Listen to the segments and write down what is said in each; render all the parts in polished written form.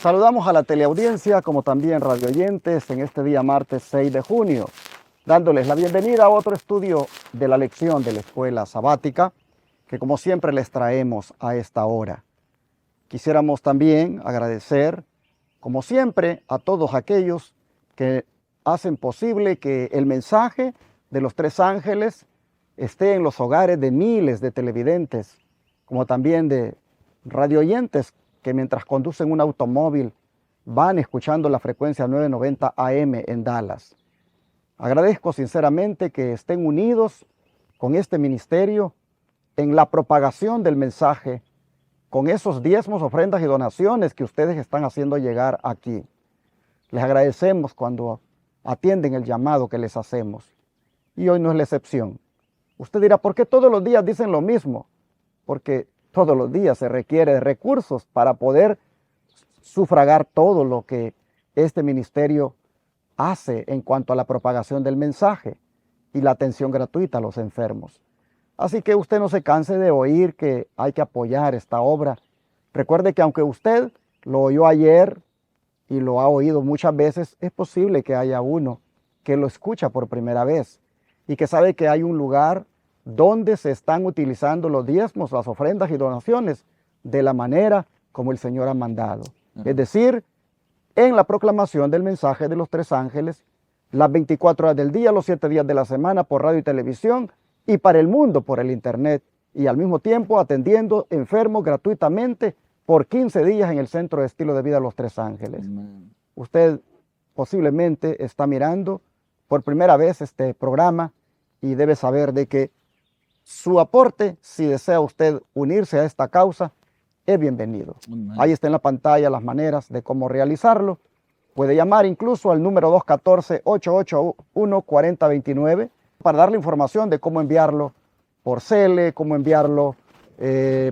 Saludamos a la teleaudiencia como también radio oyentes en este día martes 6 de junio, dándoles la bienvenida a otro estudio de la lección de la escuela sabática que como siempre les traemos a esta hora. Quisiéramos también agradecer como siempre a todos aquellos que hacen posible que el mensaje de los tres ángeles esté en los hogares de miles de televidentes, como también de radio oyentes que mientras conducen un automóvil van escuchando la frecuencia 990 AM en Dallas. Agradezco sinceramente que estén unidos con este ministerio en la propagación del mensaje, con esos diezmos, ofrendas y donaciones que ustedes están haciendo llegar aquí. Les agradecemos cuando atienden el llamado que les hacemos. Y hoy no es la excepción. Usted dirá, ¿por qué todos los días dicen lo mismo? Porque todos los días se requiere de recursos para poder sufragar todo lo que este ministerio hace en cuanto a la propagación del mensaje y la atención gratuita a los enfermos. Así que usted no se canse de oír que hay que apoyar esta obra. Recuerde que aunque usted lo oyó ayer y lo ha oído muchas veces, es posible que haya uno que lo escucha por primera vez y que sabe que hay un lugar donde se están utilizando los diezmos, las ofrendas y donaciones de la manera como el Señor ha mandado. Es decir, en la proclamación del mensaje de los tres ángeles, las 24 horas del día, los 7 días de la semana por radio y televisión y para el mundo por el internet y al mismo tiempo atendiendo enfermos gratuitamente por 15 días en el Centro de Estilo de Vida Los Tres Ángeles. Usted posiblemente está mirando por primera vez este programa y debe saber de que su aporte, si desea usted unirse a esta causa, es bienvenido. Ahí está en la pantalla las maneras de cómo realizarlo. Puede llamar incluso al número 214-881-4029 para darle información de cómo enviarlo por Cele, cómo enviarlo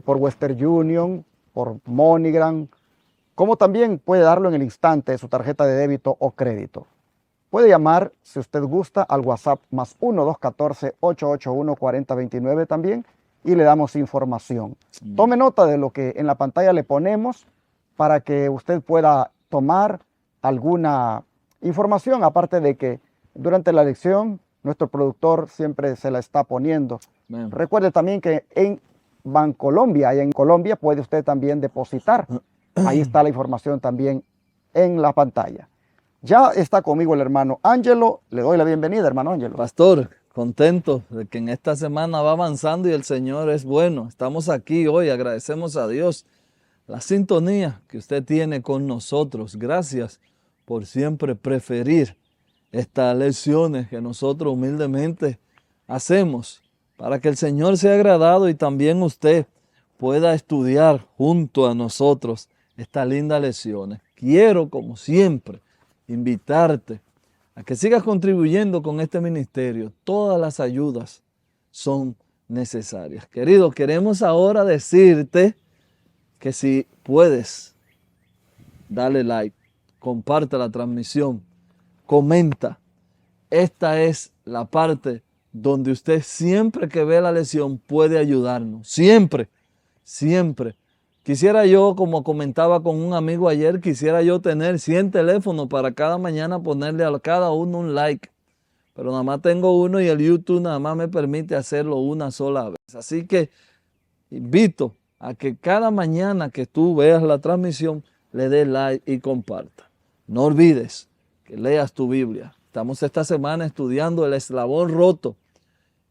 por Western Union, por MoneyGram, como también puede darlo en el instante de su tarjeta de débito o crédito. Puede llamar, si usted gusta, al WhatsApp más 1-214-881-4029 también y le damos información. Tome nota de lo que en la pantalla le ponemos para que usted pueda tomar alguna información, aparte de que durante la lección nuestro productor siempre se la está poniendo. Recuerde también que en Bancolombia, allá en Colombia, puede usted también depositar. Ahí está la información también en la pantalla. Ya está conmigo el hermano Ángelo. Le doy la bienvenida, hermano Ángelo. Pastor, contento de que en esta semana va avanzando y el Señor es bueno. Estamos aquí hoy, agradecemos a Dios la sintonía que usted tiene con nosotros. Gracias por siempre preferir estas lecciones que nosotros humildemente hacemos para que el Señor sea agradado y también usted pueda estudiar junto a nosotros estas lindas lecciones. Quiero, como siempre, invitarte a que sigas contribuyendo con este ministerio. Todas las ayudas son necesarias. Querido, queremos ahora decirte que si puedes, dale like, comparte la transmisión, comenta. Esta es la parte donde usted siempre que ve la lección puede ayudarnos. Siempre, siempre. Quisiera yo, como comentaba con un amigo ayer, quisiera yo tener 100 teléfonos para cada mañana ponerle a cada uno un like. Pero nada más tengo uno y el YouTube nada más me permite hacerlo una sola vez. Así que invito a que cada mañana que tú veas la transmisión le des like y comparta. No olvides que leas tu Biblia. Estamos esta semana estudiando el eslabón roto.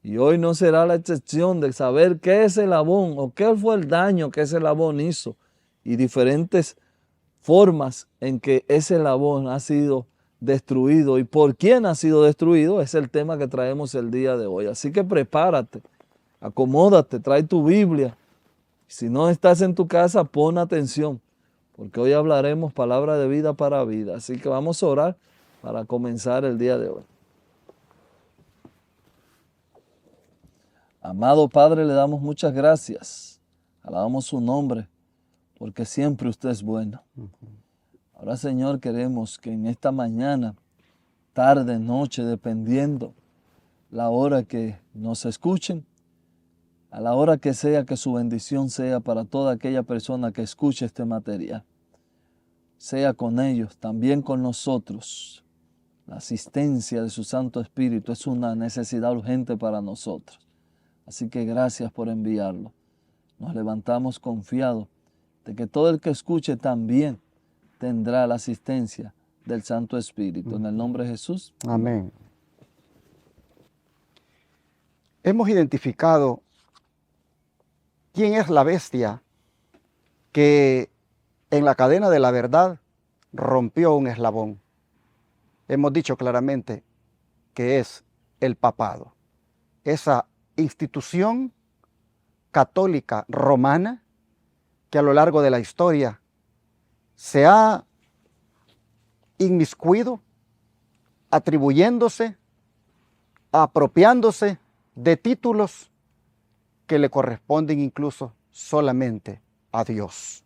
Y hoy no será la excepción de saber qué es el eslabón o qué fue el daño que ese eslabón hizo y diferentes formas en que ese eslabón ha sido destruido y por quién ha sido destruido es el tema que traemos el día de hoy. Así que prepárate, acomódate, trae tu Biblia. Si no estás en tu casa, pon atención, porque hoy hablaremos palabra de vida para vida. Así que vamos a orar para comenzar el día de hoy. Amado Padre, le damos muchas gracias. Alabamos su nombre, porque siempre usted es bueno. Ahora, Señor, queremos que en esta mañana, tarde, noche, dependiendo la hora que nos escuchen, a la hora que sea, que su bendición sea para toda aquella persona que escuche este material. sea con ellos, también con nosotros. La asistencia de su Santo Espíritu es una necesidad urgente para nosotros. Así que gracias por enviarlo. Nos levantamos confiados de que todo el que escuche también tendrá la asistencia del Santo Espíritu. En el nombre de Jesús. Amén. Hemos identificado quién es la bestia que en la cadena de la verdad rompió un eslabón. Hemos dicho claramente que es el papado, esa institución católica romana que a lo largo de la historia se ha inmiscuido, atribuyéndose, apropiándose de títulos que le corresponden incluso solamente a Dios.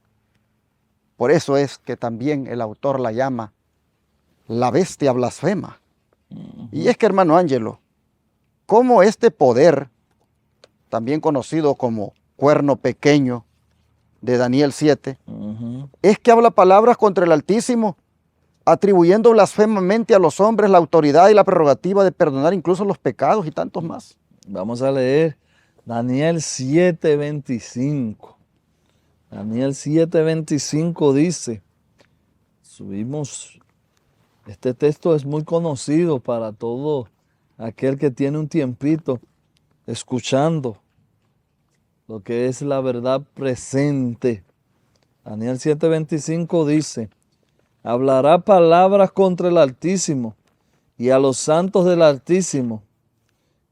Por eso es que también el autor la llama la bestia blasfema. Y es que, hermano Ángelo, como este poder, también conocido como cuerno pequeño de Daniel 7, es que habla palabras contra el Altísimo, atribuyendo blasfemamente a los hombres la autoridad y la prerrogativa de perdonar incluso los pecados y tantos más. Vamos a leer Daniel 7:25. Daniel 7:25 dice, este texto es muy conocido para todo aquel que tiene un tiempito escuchando lo que es la verdad presente. Daniel 7:25 dice, hablará palabras contra el Altísimo y a los santos del Altísimo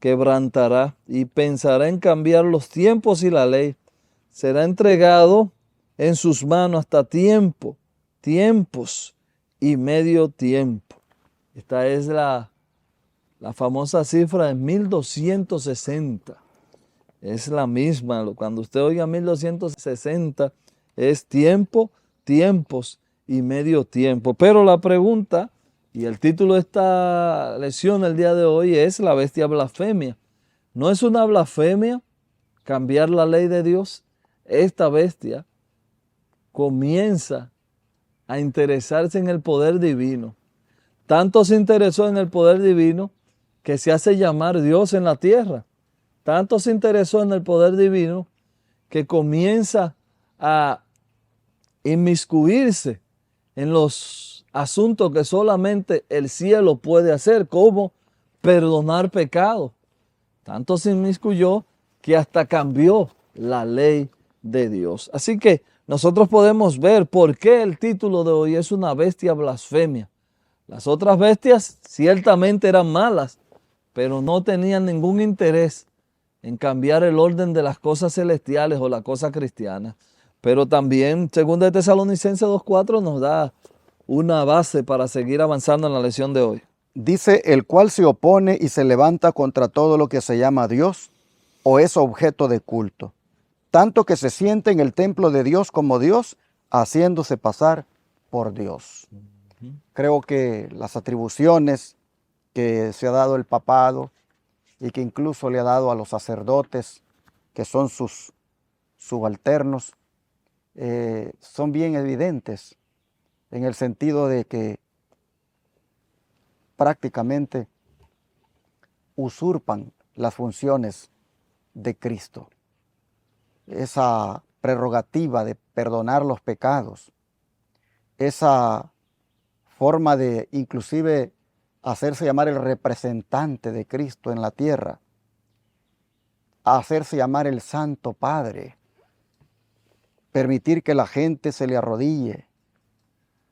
quebrantará y pensará en cambiar los tiempos y la ley. Será entregado en sus manos hasta tiempos y medio tiempo. Esta es la famosa cifra de 1260. Es la misma. Cuando usted oiga 1260 es tiempo, tiempos y medio tiempo. Pero la pregunta y el título de esta lección el día de hoy es la bestia blasfemia. ¿No es una blasfemia cambiar la ley de Dios? Esta bestia comienza a interesarse en el poder divino. Tanto se interesó en el poder divino que se hace llamar Dios en la tierra. Tanto se interesó en el poder divino que comienza a inmiscuirse en los asuntos que solamente el cielo puede hacer, como perdonar pecados. Tanto se inmiscuyó que hasta cambió la ley de Dios. Así que nosotros podemos ver por qué el título de hoy es una bestia blasfemia. Las otras bestias ciertamente eran malas, pero no tenían ningún interés en cambiar el orden de las cosas celestiales o la cosa cristiana. Pero también, según de Tesalonicenses 2:4, nos da una base para seguir avanzando en la lección de hoy. Dice, el cual se opone y se levanta contra todo lo que se llama Dios o es objeto de culto, tanto que se siente en el templo de Dios como Dios, haciéndose pasar por Dios. Creo que las atribuciones que se ha dado el papado y que incluso le ha dado a los sacerdotes, que son sus subalternos, son bien evidentes en el sentido de que prácticamente usurpan las funciones de Cristo. Esa prerrogativa de perdonar los pecados, esa forma de inclusive hacerse llamar el representante de Cristo en la tierra, hacerse llamar el Santo Padre, permitir que la gente se le arrodille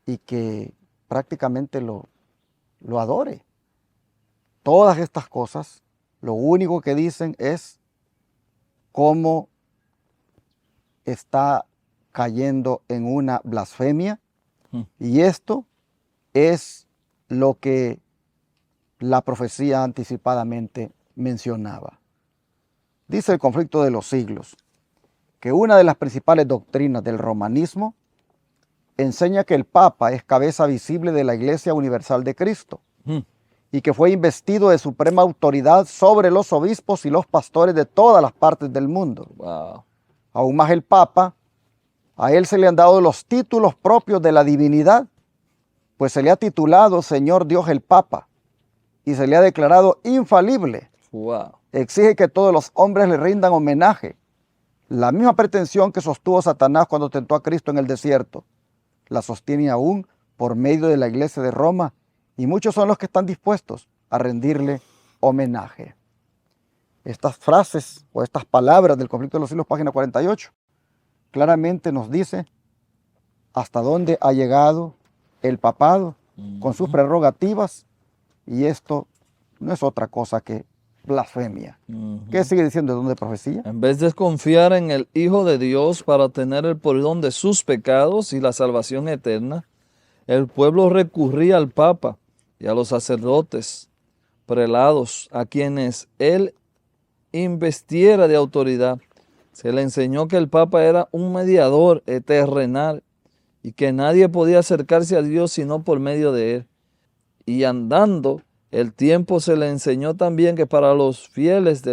y que prácticamente lo adore. Todas estas cosas, lo único que dicen es cómo está cayendo en una blasfemia, y esto es lo que la profecía anticipadamente mencionaba. Dice el Conflicto de los Siglos que una de las principales doctrinas del romanismo enseña que el Papa es cabeza visible de la Iglesia Universal de Cristo y que fue investido de suprema autoridad sobre los obispos y los pastores de todas las partes del mundo. Wow. Aún más, el Papa A él se le han dado los títulos propios de la divinidad, pues se le ha titulado Señor Dios el Papa y se le ha declarado infalible. Wow. Exige que todos los hombres le rindan homenaje. La misma pretensión que sostuvo Satanás cuando tentó a Cristo en el desierto, la sostiene aún por medio de la Iglesia de Roma, y muchos son los que están dispuestos a rendirle homenaje. Estas frases o estas palabras del Conflicto de los Siglos, página 48, claramente nos dice hasta dónde ha llegado el papado con sus prerrogativas, y esto no es otra cosa que blasfemia. ¿Qué sigue diciendo el don de profecía? En vez de confiar en el Hijo de Dios para tener el perdón de sus pecados y la salvación eterna, el pueblo recurría al Papa y a los sacerdotes, prelados, a quienes él investiera de autoridad. Se le enseñó que el Papa era un mediador terrenal y que nadie podía acercarse a Dios sino por medio de él. Y andando el tiempo se le enseñó también que para los fieles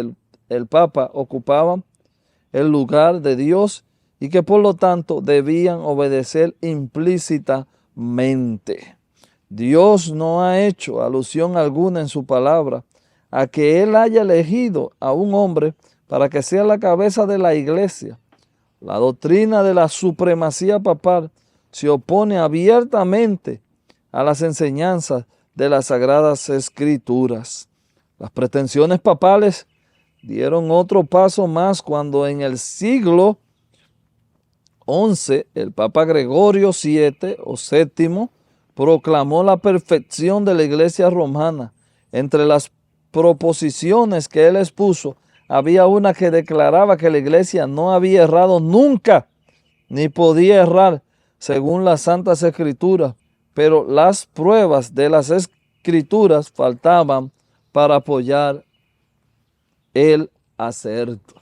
el Papa ocupaban el lugar de Dios y que por lo tanto debían obedecer implícitamente. Dios no ha hecho alusión alguna en su palabra a que Él haya elegido a un hombre para que sea la cabeza de la iglesia. La doctrina de la supremacía papal se opone abiertamente a las enseñanzas de las Sagradas Escrituras. Las pretensiones papales dieron otro paso más cuando en el siglo XI el Papa Gregorio VII o VII proclamó la perfección de la Iglesia romana. Entre las proposiciones que él expuso, había una que declaraba que la Iglesia no había errado nunca, ni podía errar, según las Santas Escrituras, pero las pruebas de las Escrituras faltaban para apoyar el acerto.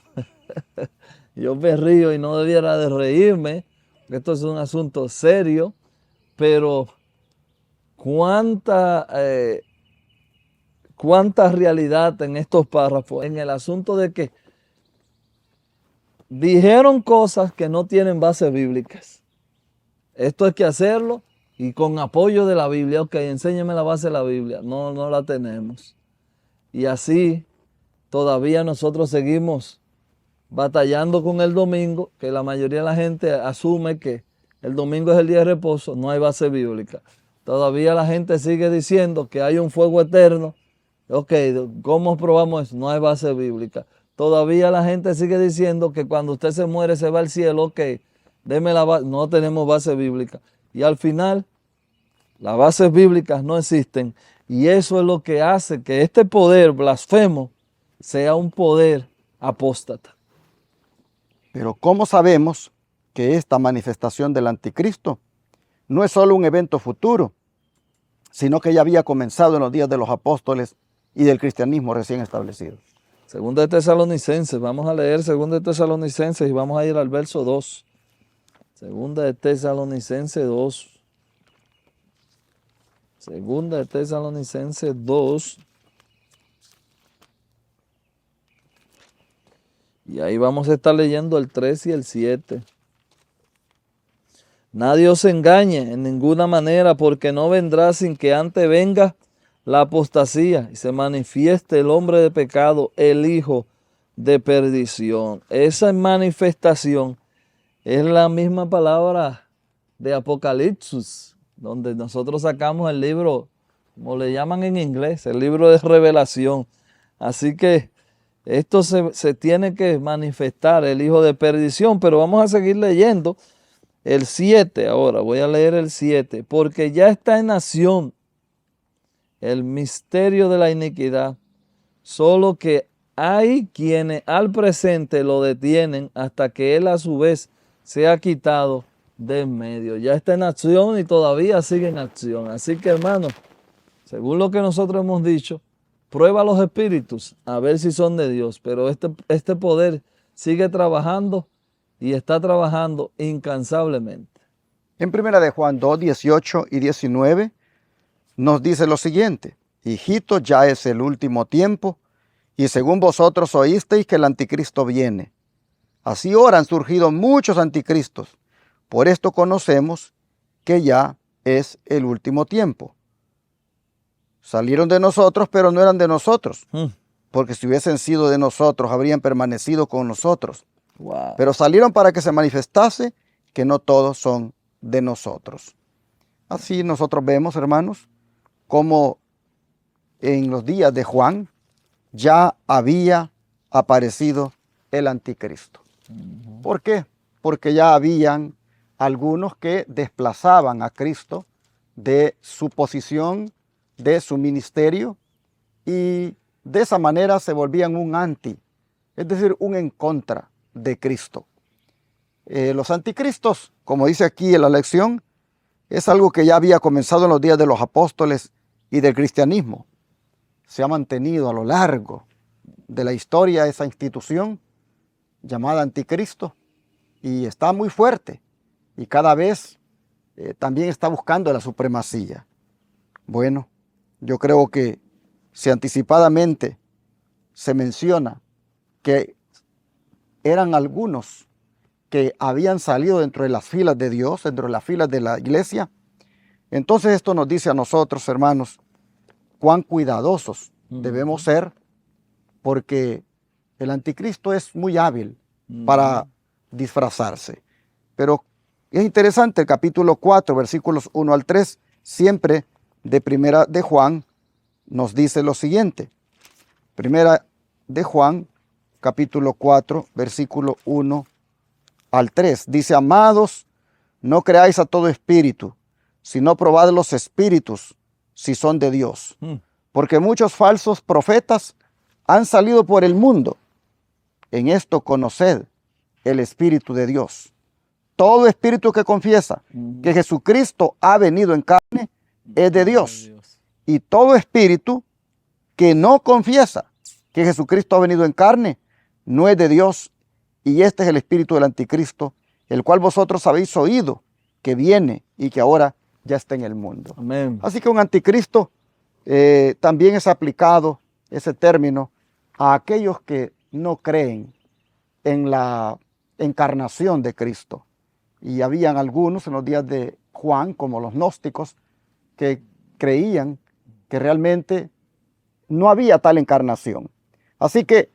Yo me río y no debiera de reírme, porque esto es un asunto serio, pero cuánta realidad en estos párrafos, en el asunto de que dijeron cosas que no tienen bases bíblicas. Esto hay que hacerlo y con apoyo de la Biblia. Ok, enséñeme la base de la Biblia. No, no la tenemos. Y así todavía nosotros seguimos batallando con el domingo, que la mayoría de la gente asume que el domingo es el día de reposo. No hay base bíblica. Todavía la gente sigue diciendo que hay un fuego eterno. Ok, ¿cómo probamos eso? No hay base bíblica. Todavía la gente sigue diciendo que cuando usted se muere se va al cielo. Ok, deme la base. No tenemos base bíblica. Y al final, las bases bíblicas no existen. Y eso es lo que hace que este poder blasfemo sea un poder apóstata. Pero ¿cómo sabemos que esta manifestación del anticristo no es solo un evento futuro, sino que ya había comenzado en los días de los apóstoles y del cristianismo recién establecido? Segunda de Tesalonicenses, vamos a leer Segunda de Tesalonicenses y vamos a ir al verso 2. Segunda de Tesalonicenses 2. Segunda de Tesalonicenses 2. Y ahí vamos a estar leyendo el 3 y el 7. Nadie os engañe en ninguna manera, porque no vendrá sin que antes venga la apostasía y se manifieste el hombre de pecado, el hijo de perdición. Esa manifestación es la misma palabra de Apocalipsis, donde nosotros sacamos el libro, como le llaman en inglés, el libro de revelación. Así que esto se tiene que manifestar, el hijo de perdición, pero vamos a seguir leyendo el 7 ahora. Voy a leer el 7. Porque ya está en acción el misterio de la iniquidad, solo que hay quienes al presente lo detienen hasta que él a su vez sea quitado de en medio. Ya está en acción y todavía sigue en acción. Así que, hermanos, según lo que nosotros hemos dicho, prueba los espíritus a ver si son de Dios, pero este poder sigue trabajando y está trabajando incansablemente. En 1 de Juan 2, 18 y 19 nos dice lo siguiente: hijito, ya es el último tiempo, y según vosotros oísteis que el anticristo viene. Así ahora han surgido muchos anticristos, Por esto conocemos que ya es el último tiempo. Salieron de nosotros, pero no eran de nosotros, porque si hubiesen sido de nosotros, habrían permanecido con nosotros. Wow. Pero salieron para que se manifestase que no todos son de nosotros. Así nosotros vemos, hermanos, como en los días de Juan ya había aparecido el anticristo. ¿Por qué? Porque ya habían algunos que desplazaban a Cristo de su posición, de su ministerio, y de esa manera se volvían un anti, es decir, un en contra de Cristo. Los anticristos, como dice aquí en la lección, es algo que ya había comenzado en los días de los apóstoles y del cristianismo. Se ha mantenido a lo largo de la historia esa institución llamada anticristo y está muy fuerte y cada vez también está buscando la supremacía. Bueno, yo creo que si anticipadamente se menciona que eran algunos que habían salido dentro de las filas de Dios, dentro de las filas de la iglesia, entonces esto nos dice a nosotros, hermanos, cuán cuidadosos debemos ser, porque el anticristo es muy hábil para disfrazarse. Pero es interesante, el capítulo 4, versículos 1 al 3, siempre de Primera de Juan, nos dice lo siguiente. Primera de Juan, capítulo 4, versículo 1 al 3. Dice, amados, no creáis a todo espíritu, sino probad los espíritus, si son de Dios. Porque muchos falsos profetas han salido por el mundo. En esto conoced el Espíritu de Dios. Todo espíritu que confiesa que Jesucristo ha venido en carne es de Dios. Y todo espíritu que no confiesa que Jesucristo ha venido en carne no es de Dios. Y este es el espíritu del anticristo, el cual vosotros habéis oído que viene y que ahora ya está en el mundo. Amén. Así que un anticristo también es aplicado, ese término, a aquellos que no creen en la encarnación de Cristo. Y habían algunos en los días de Juan, como los gnósticos, que creían que realmente no había tal encarnación. Así que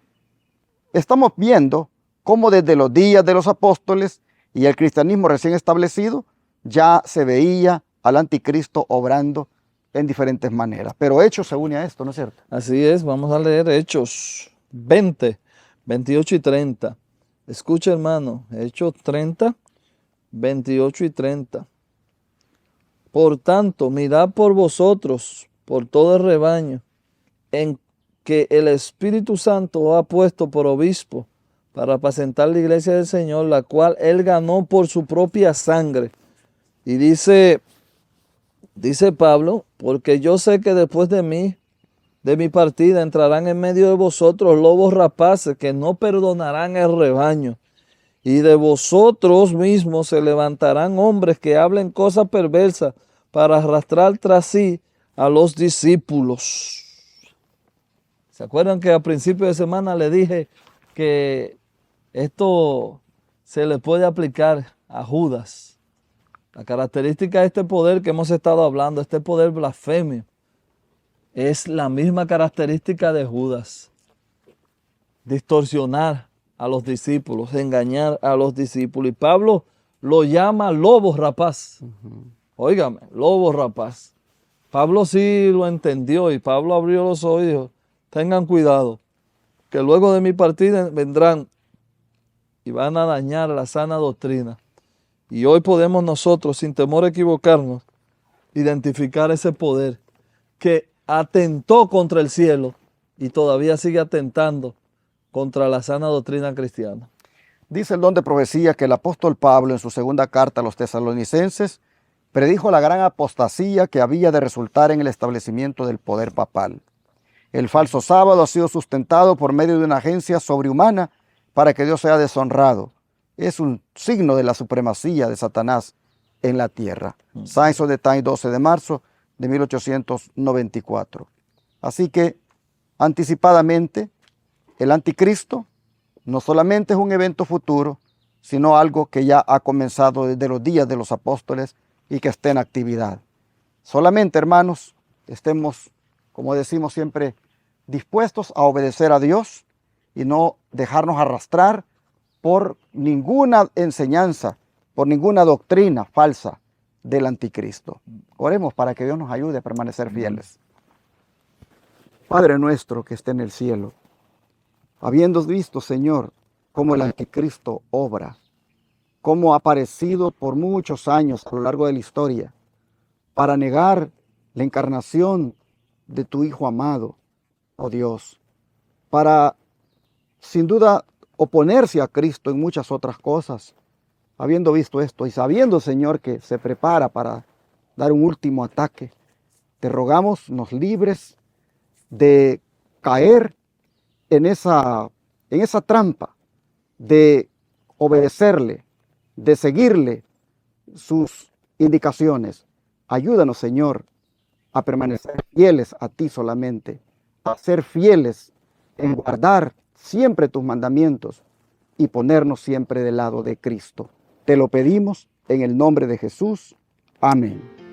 estamos viendo cómo desde los días de los apóstoles y el cristianismo recién establecido, ya se veía al anticristo obrando en diferentes maneras. Pero Hechos se une a esto, ¿no es cierto? Así es, vamos a leer Hechos 20, 28 y 30. Escucha, hermano, Hechos 30, 28 y 30. Por tanto, mirad por vosotros, por todo el rebaño, en que el Espíritu Santo ha puesto por obispo para apacentar la iglesia del Señor, la cual él ganó por su propia sangre. Y dice Pablo, porque yo sé que después de mi partida, entrarán en medio de vosotros lobos rapaces que no perdonarán el rebaño. Y de vosotros mismos se levantarán hombres que hablen cosas perversas para arrastrar tras sí a los discípulos. ¿Se acuerdan que a principio de semana le dije que esto se le puede aplicar a Judas? La característica de este poder que hemos estado hablando, este poder blasfemio, es la misma característica de Judas. Distorsionar a los discípulos, engañar a los discípulos. Y Pablo lo llama lobo rapaz. Óigame, lobo rapaz. Pablo sí lo entendió y Pablo abrió los ojos y dijo, tengan cuidado, que luego de mi partida vendrán y van a dañar la sana doctrina. Y hoy podemos nosotros, sin temor a equivocarnos, identificar ese poder que atentó contra el cielo y todavía sigue atentando contra la sana doctrina cristiana. Dice el don de profecía que el apóstol Pablo en su segunda carta a los tesalonicenses predijo la gran apostasía que había de resultar en el establecimiento del poder papal. El falso sábado ha sido sustentado por medio de una agencia sobrehumana para que Dios sea deshonrado. Es un signo de la supremacía de Satanás en la tierra. Science of the Times, 12 de marzo de 1894. Así que, anticipadamente, el anticristo no solamente es un evento futuro, sino algo que ya ha comenzado desde los días de los apóstoles y que esté en actividad. Solamente, hermanos, estemos, como decimos siempre, dispuestos a obedecer a Dios y no dejarnos arrastrar por ninguna enseñanza, por ninguna doctrina falsa del anticristo. Oremos para que Dios nos ayude a permanecer fieles. Padre nuestro que esté en el cielo, habiendo visto, Señor, cómo el anticristo obra, cómo ha aparecido por muchos años a lo largo de la historia para negar la encarnación de tu Hijo amado, oh Dios, para sin duda oponerse a Cristo en muchas otras cosas. Habiendo visto esto y sabiendo, Señor, que se prepara para dar un último ataque, te rogamos nos libres de caer en esa trampa, de obedecerle, de seguirle sus indicaciones. Ayúdanos, Señor, a permanecer fieles a ti solamente, a ser fieles en guardar siempre tus mandamientos y ponernos siempre del lado de Cristo. Te lo pedimos en el nombre de Jesús. Amén.